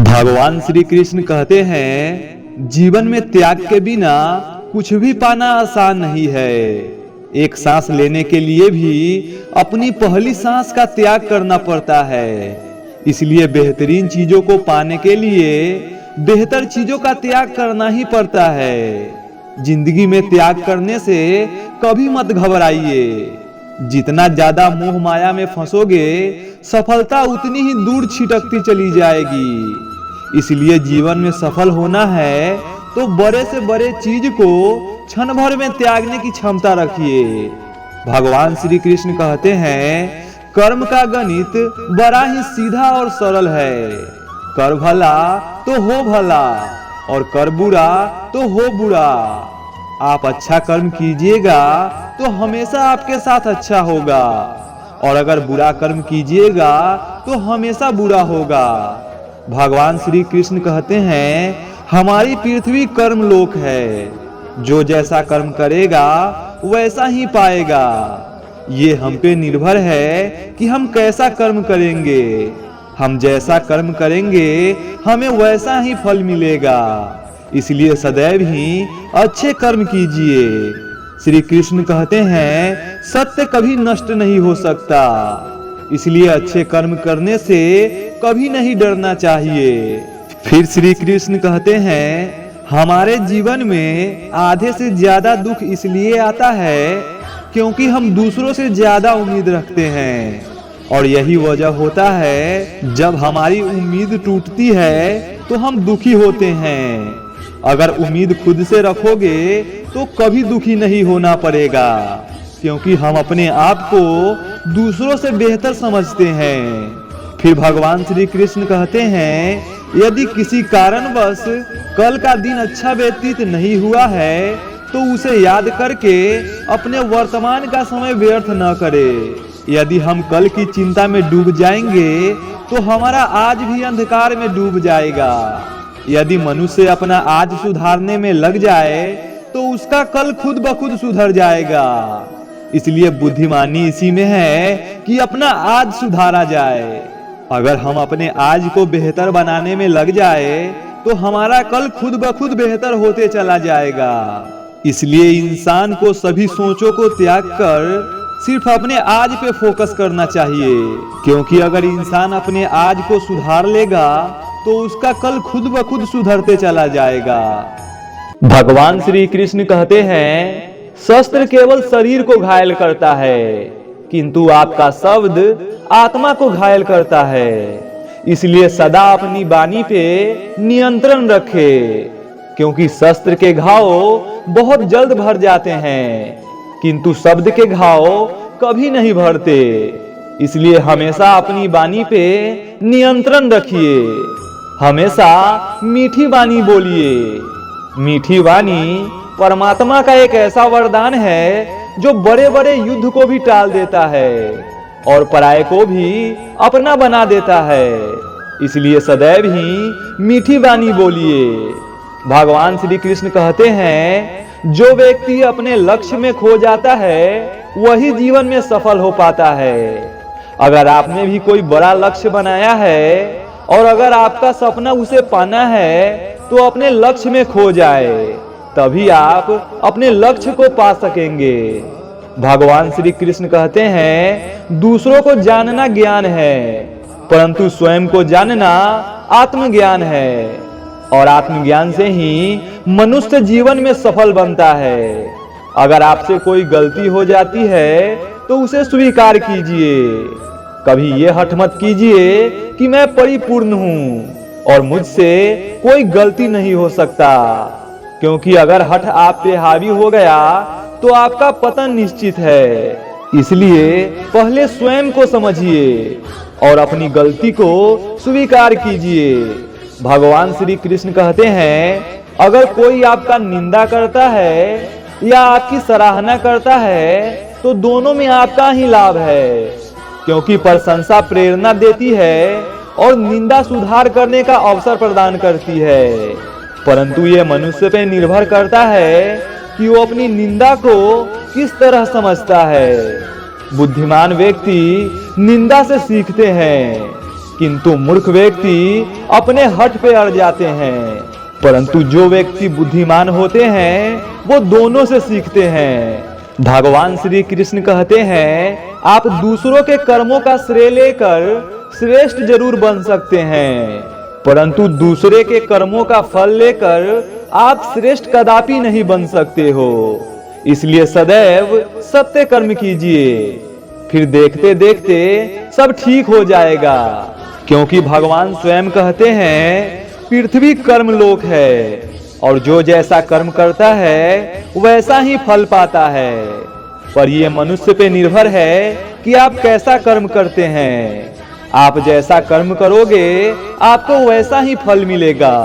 भगवान श्री कृष्ण कहते हैं, जीवन में त्याग के बिना कुछ भी पाना आसान नहीं है। एक सांस लेने के लिए भी अपनी पहली सांस का त्याग करना पड़ता है। इसलिए बेहतरीन चीजों को पाने के लिए बेहतर चीजों का त्याग करना ही पड़ता है। जिंदगी में त्याग करने से कभी मत घबराइए। जितना ज्यादा मोह माया में फंसोगे, सफलता उतनी ही दूर छिटकती चली जाएगी। इसलिए जीवन में सफल होना है तो बड़े से बड़े चीज को क्षण भर में त्यागने की क्षमता रखिए। भगवान श्री कृष्ण कहते हैं, कर्म का गणित बड़ा ही सीधा और सरल है। कर भला तो हो भला और कर बुरा तो हो बुरा। आप अच्छा कर्म कीजिएगा तो हमेशा आपके साथ अच्छा होगा, और अगर बुरा कर्म कीजिएगा तो हमेशा बुरा होगा। भगवान श्री कृष्ण कहते हैं, हमारी पृथ्वी कर्म लोक है। जो जैसा कर्म करेगा वैसा ही पाएगा। ये हम पे निर्भर है कि हम कैसा कर्म करेंगे। हम जैसा कर्म करेंगे हमें वैसा ही फल मिलेगा। इसलिए सदैव ही अच्छे कर्म कीजिए। श्री कृष्ण कहते हैं, सत्य कभी नष्ट नहीं हो सकता। इसलिए अच्छे कर्म करने से कभी नहीं डरना चाहिए। फिर श्री कृष्ण कहते हैं, हमारे जीवन में आधे से ज्यादा दुख इसलिए आता है क्योंकि हम दूसरों से ज्यादा उम्मीद रखते हैं, और यही वजह होता है जब हमारी उम्मीद टूटती है तो हम दुखी होते हैं। अगर उम्मीद खुद से रखोगे तो कभी दुखी नहीं होना पड़ेगा, क्योंकि हम अपने आप को दूसरों से बेहतर समझते हैं। फिर भगवान श्री कृष्ण कहते हैं, यदि किसी कारणवश कल का दिन अच्छा व्यतीत नहीं हुआ है तो उसे याद करके अपने वर्तमान का समय व्यर्थ न करे। यदि हम कल की चिंता में डूब जाएंगे तो हमारा आज भी अंधकार में डूब जाएगा। यदि मनुष्य अपना आज सुधारने में लग जाए तो उसका कल खुद ब खुद सुधर जाएगा। इसलिए बुद्धिमानी इसी में है कि अपना आज सुधारा जाए। अगर हम अपने आज को बेहतर बनाने में लग जाए तो हमारा कल खुद ब खुद बेहतर होते चला जाएगा। इसलिए इंसान को सभी सोचों को त्याग कर सिर्फ अपने आज पे फोकस करना चाहिए, क्योंकि अगर इंसान अपने आज को सुधार लेगा तो उसका कल खुद ब खुद सुधरते चला जाएगा। भगवान श्री कृष्ण कहते हैं, शस्त्र केवल शरीर को घायल करता है, किंतु आपका शब्द आत्मा को घायल करता है। इसलिए सदा अपनी वाणी पे नियंत्रण रखे, क्योंकि शस्त्र के घाव बहुत जल्द भर जाते हैं, किंतु शब्द के घाव कभी नहीं भरते। इसलिए हमेशा अपनी वाणी पे नियंत्रण रखिए। हमेशा मीठी वाणी बोलिए। मीठी वाणी परमात्मा का एक ऐसा वरदान है जो बड़े बड़े युद्ध को भी टाल देता है और पराये को भी अपना बना देता है। इसलिए सदैव ही मीठी वाणी बोलिए। भगवान श्री कृष्ण कहते हैं, जो व्यक्ति अपने लक्ष्य में खो जाता है वही जीवन में सफल हो पाता है। अगर आपने भी कोई बड़ा लक्ष्य बनाया है और अगर आपका सपना उसे पाना है तो अपने लक्ष्य में खो जाए, तभी आप अपने लक्ष्य को पा सकेंगे। भगवान श्री कृष्ण कहते हैं, दूसरों को जानना ज्ञान है, परंतु स्वयं को जानना आत्मज्ञान है, और आत्मज्ञान से ही मनुष्य जीवन में सफल बनता है। अगर आपसे कोई गलती हो जाती है तो उसे स्वीकार कीजिए। कभी ये हठ मत कीजिए कि मैं परिपूर्ण हूँ और मुझसे कोई गलती नहीं हो सकता, क्योंकि अगर हठ आप पे हावी हो गया तो आपका पतन निश्चित है। इसलिए पहले स्वयं को समझिए और अपनी गलती को स्वीकार कीजिए। भगवान श्री कृष्ण कहते हैं, अगर कोई आपका निंदा करता है या आपकी सराहना करता है तो दोनों में आपका ही लाभ है, क्योंकि प्रशंसा प्रेरणा देती है और निंदा सुधार करने का अवसर प्रदान करती है। परंतु ये मनुष्य पे निर्भर करता है कि वो अपनी निंदा को किस तरह समझता है। बुद्धिमान व्यक्ति निंदा से सीखते हैं, किंतु मूर्ख व्यक्ति अपने हठ पे अड़ जाते हैं। परंतु जो व्यक्ति बुद्धिमान होते हैं वो दोनों से सीखते हैं। भगवान श्री कृष्ण कहते हैं, आप दूसरों के कर्मों का श्रेय लेकर श्रेष्ठ जरूर बन सकते हैं, परंतु दूसरे के कर्मों का फल लेकर आप श्रेष्ठ कदापि नहीं बन सकते हो। इसलिए सदैव सत्य कर्म कीजिए, फिर देखते देखते सब ठीक हो जाएगा। क्योंकि भगवान स्वयं कहते हैं, पृथ्वी कर्मलोक है और जो जैसा कर्म करता है वैसा ही फल पाता है। पर यह मनुष्य पे निर्भर है कि आप कैसा कर्म करते हैं। आप जैसा कर्म करोगे आपको वैसा ही फल मिलेगा।